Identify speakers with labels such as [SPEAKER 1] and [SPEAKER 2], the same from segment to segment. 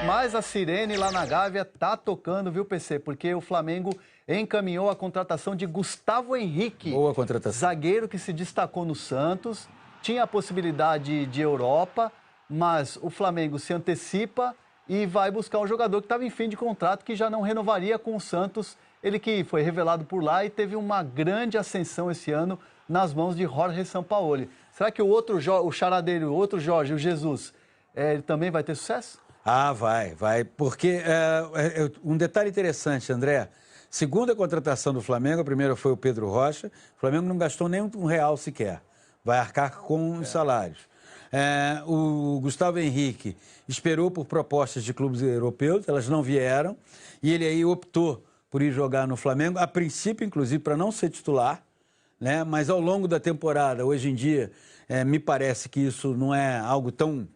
[SPEAKER 1] mas a sirene lá na Gávea tá tocando, viu, PC? Porque o Flamengo encaminhou a contratação de Gustavo Henrique.
[SPEAKER 2] Boa contratação.
[SPEAKER 1] Zagueiro que se destacou no Santos, tinha a possibilidade de Europa, mas o Flamengo se antecipa e vai buscar um jogador que estava em fim de contrato, que já não renovaria com o Santos. Ele que foi revelado por lá e teve uma grande ascensão esse ano nas mãos de Jorge Sampaoli. Será que o charadeiro, o outro Jorge, o Jesus, ele também vai ter sucesso?
[SPEAKER 2] Ah, vai. Porque um detalhe interessante, André. Segunda contratação do Flamengo, a primeira foi o Pedro Rocha. O Flamengo não gastou nem um real sequer. Vai arcar com os salários. O Gustavo Henrique esperou por propostas de clubes europeus, elas não vieram. E ele aí optou por ir jogar no Flamengo, a princípio, inclusive, para não ser titular, né? Mas ao longo da temporada, hoje em dia, me parece que isso não é algo tão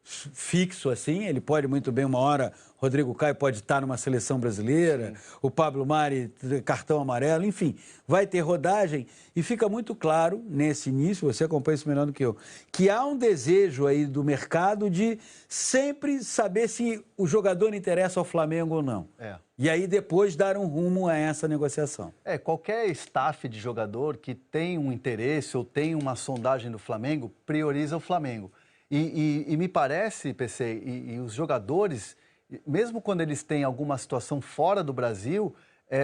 [SPEAKER 2] fixo assim. Ele pode muito bem, uma hora, Rodrigo Caio pode estar numa seleção brasileira, o Pablo Mari, cartão amarelo, enfim, vai ter rodagem. E fica muito claro, nesse início, você acompanha isso melhor do que eu, que há um desejo aí do mercado de sempre saber se o jogador interessa ao Flamengo ou não. E aí depois dar um rumo a essa negociação.
[SPEAKER 1] Qualquer staff de jogador que tem um interesse ou tem uma sondagem do Flamengo, prioriza o Flamengo. E me parece, PC, e os jogadores, mesmo quando eles têm alguma situação fora do Brasil,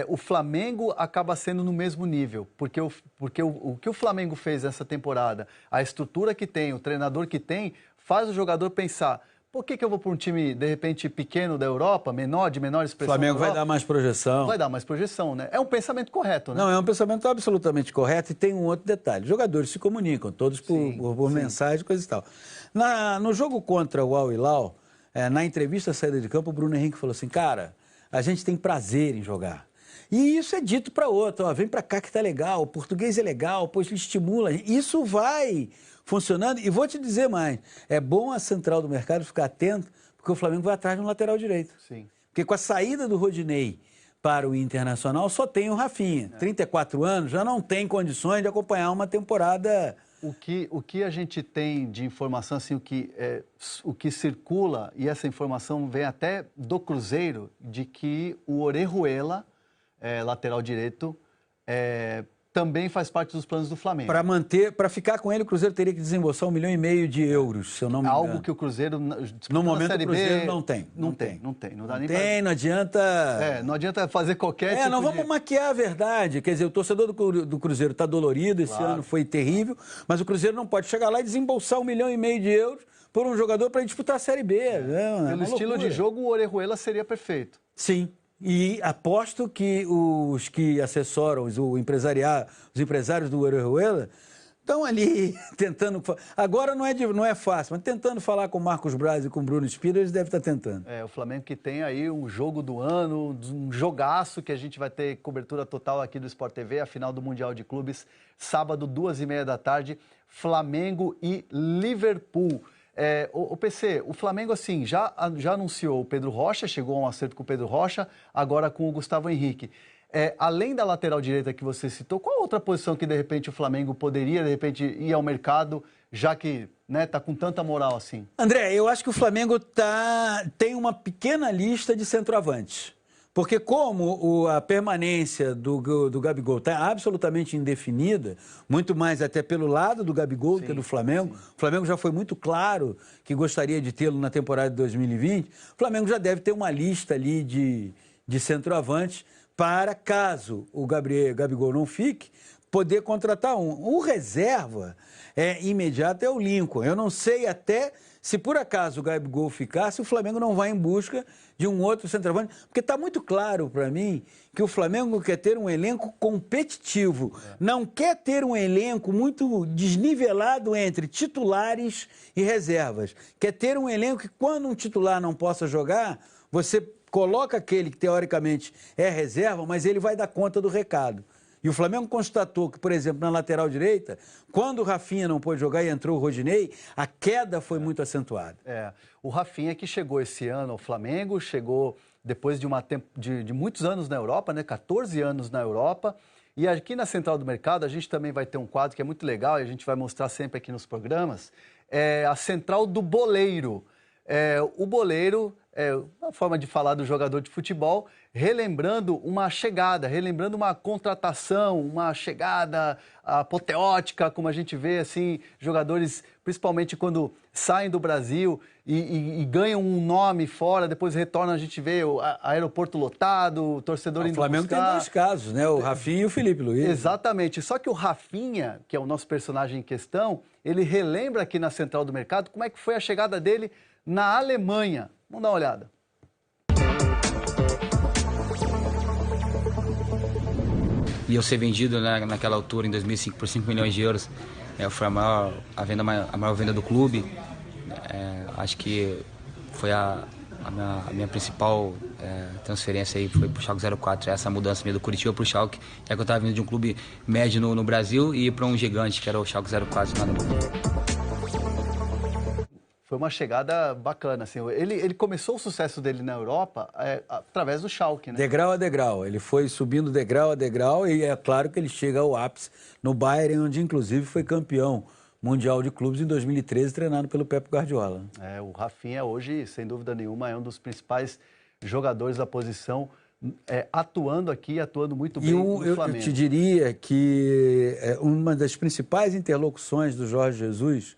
[SPEAKER 1] o Flamengo acaba sendo no mesmo nível. Porque o que o Flamengo fez essa temporada, a estrutura que tem, o treinador que tem, faz o jogador pensar: por que eu vou para um time, de repente, pequeno da Europa, de menor expressão?
[SPEAKER 2] O Flamengo vai dar mais projeção.
[SPEAKER 1] Vai dar mais projeção, né? É um pensamento correto, né?
[SPEAKER 2] Não, é um pensamento absolutamente correto e tem um outro detalhe. Os jogadores se comunicam, todos por mensagem, coisa e tal. No jogo contra o Al Hilal, na entrevista à saída de campo, o Bruno Henrique falou assim: cara, a gente tem prazer em jogar. E isso é dito para outro: ó, vem para cá que tá legal, o português é legal, pois estimula. Isso vai funcionando. E vou te dizer mais, é bom a central do mercado ficar atento, porque o Flamengo vai atrás de um lateral direito.
[SPEAKER 1] Sim.
[SPEAKER 2] Porque com a saída do Rodinei para o Internacional, só tem o Rafinha. 34 anos, já não tem condições de acompanhar uma temporada.
[SPEAKER 1] O que a gente tem de informação, assim, o que circula, e essa informação vem até do Cruzeiro, de que o Orejuela, lateral direito, também faz parte dos planos do Flamengo.
[SPEAKER 2] Para ficar com ele, o Cruzeiro teria que desembolsar 1,5 milhão de euros, se eu não me engano.
[SPEAKER 1] Algo que o Cruzeiro,
[SPEAKER 2] no momento, o Cruzeiro não tem.
[SPEAKER 1] Não dá nem
[SPEAKER 2] pra... não adianta...
[SPEAKER 1] não adianta fazer qualquer tipo
[SPEAKER 2] não vamos maquiar a verdade. Quer dizer, o torcedor do Cruzeiro está dolorido, esse ano foi terrível, mas o Cruzeiro não pode chegar lá e desembolsar 1,5 milhão de euros por um jogador para disputar a Série B.
[SPEAKER 1] Pelo estilo de jogo, o Orejuela seria perfeito.
[SPEAKER 2] Sim. E aposto que os que assessoram os empresários do Orejuela estão ali tentando... Agora não é fácil, mas tentando falar com o Marcos Braz e com o Bruno Spira, eles devem estar tentando.
[SPEAKER 1] O Flamengo que tem aí um jogo do ano, um jogaço que a gente vai ter cobertura total aqui do Sport TV, a final do Mundial de Clubes, sábado, 2h30 da tarde, Flamengo e Liverpool. O PC, o Flamengo, assim, já anunciou o Pedro Rocha, chegou a um acerto com o Pedro Rocha, agora com o Gustavo Henrique. Além da lateral direita que você citou, qual outra posição que, de repente, o Flamengo poderia, de repente, ir ao mercado, já que tá com tanta moral assim?
[SPEAKER 2] André, eu acho que o Flamengo tem uma pequena lista de centroavantes. Porque como a permanência do Gabigol está absolutamente indefinida, muito mais até pelo lado do Gabigol que do Flamengo, o Flamengo já foi muito claro que gostaria de tê-lo na temporada de 2020, o Flamengo já deve ter uma lista ali de centroavantes para, caso o Gabigol não fique, poder contratar um. O reserva imediato é o Lincoln. Eu não sei até se por acaso o Gabigol ficar, se o Flamengo não vai em busca de um outro centroavante, porque está muito claro para mim que o Flamengo quer ter um elenco competitivo, não quer ter um elenco muito desnivelado entre titulares e reservas, quer ter um elenco que, quando um titular não possa jogar, você coloca aquele que teoricamente é reserva, mas ele vai dar conta do recado. E o Flamengo constatou que, por exemplo, na lateral direita, quando o Rafinha não pôde jogar e entrou o Rodinei, a queda foi muito acentuada.
[SPEAKER 1] O Rafinha que chegou esse ano ao Flamengo, chegou depois de muitos anos na Europa, 14 anos na Europa. E aqui na Central do Mercado a gente também vai ter um quadro que é muito legal e a gente vai mostrar sempre aqui nos programas, a Central do Boleiro. o boleiro, uma forma de falar do jogador de futebol, relembrando uma chegada, relembrando uma contratação, uma chegada apoteótica, como a gente vê, assim, jogadores, principalmente quando saem do Brasil e ganham um nome fora, depois retornam, a gente vê o aeroporto lotado, o torcedor indo buscar.
[SPEAKER 2] O Flamengo tem dois casos, né? O Rafinha e o Felipe Luiz.
[SPEAKER 1] Exatamente. Só que o Rafinha, que é o nosso personagem em questão, ele relembra aqui na Central do Mercado como é que foi a chegada dele na Alemanha. Vamos dar uma olhada.
[SPEAKER 3] E eu ser vendido, né, naquela altura, em 2005, por 5 milhões de euros, foi a maior venda do clube. Acho que foi a minha principal transferência aí, foi pro Schalke 04, essa mudança minha do Curitiba pro Schalke, que eu estava vindo de um clube médio no Brasil e para um gigante, que era o Schalke 04 na Alemanha.
[SPEAKER 1] Foi uma chegada bacana, assim. Ele começou o sucesso dele na Europa através do Schalke, né?
[SPEAKER 2] Degrau a degrau. Ele foi subindo degrau a degrau e é claro que ele chega ao ápice no Bayern, onde inclusive foi campeão mundial de clubes em 2013, treinado pelo Pep Guardiola.
[SPEAKER 1] O Rafinha hoje, sem dúvida nenhuma, é um dos principais jogadores da posição, atuando muito bem no Flamengo.
[SPEAKER 2] Eu te diria que uma das principais interlocuções do Jorge Jesus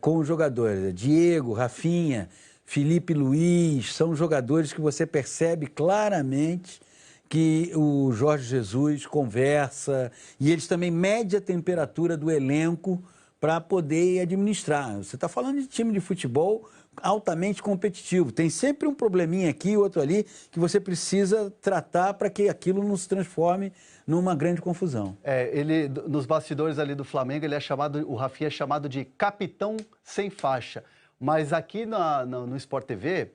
[SPEAKER 2] com os jogadores, Diego, Rafinha, Felipe Luiz, são jogadores que você percebe claramente que o Jorge Jesus conversa e eles também medem a temperatura do elenco para poder administrar. Você está falando de time de futebol altamente competitivo. Tem sempre um probleminha aqui, outro ali, que você precisa tratar para que aquilo não se transforme numa grande confusão.
[SPEAKER 1] Ele, nos bastidores ali do Flamengo, o Rafinha é chamado de capitão sem faixa. Mas aqui no Sport TV,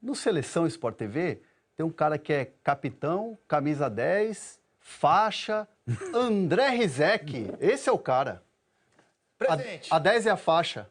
[SPEAKER 1] no Seleção Sport TV, tem um cara que é capitão, camisa 10, faixa, André Rizek. Esse é o cara.
[SPEAKER 4] Presente.
[SPEAKER 1] A 10 é a faixa.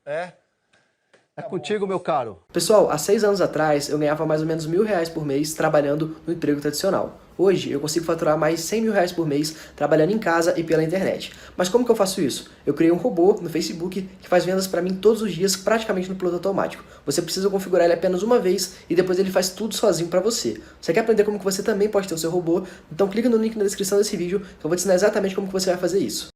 [SPEAKER 1] É contigo, meu caro.
[SPEAKER 5] Pessoal, há 6 anos atrás eu ganhava mais ou menos R$1.000 por mês trabalhando no emprego tradicional. Hoje eu consigo faturar mais R$100.000 por mês trabalhando em casa e pela internet. Mas como que eu faço isso? Eu criei um robô no Facebook que faz vendas para mim todos os dias praticamente no piloto automático. Você precisa configurar ele apenas uma vez e depois ele faz tudo sozinho para você. Você quer aprender como que você também pode ter o seu robô? Então clica no link na descrição desse vídeo que eu vou te ensinar exatamente como que você vai fazer isso.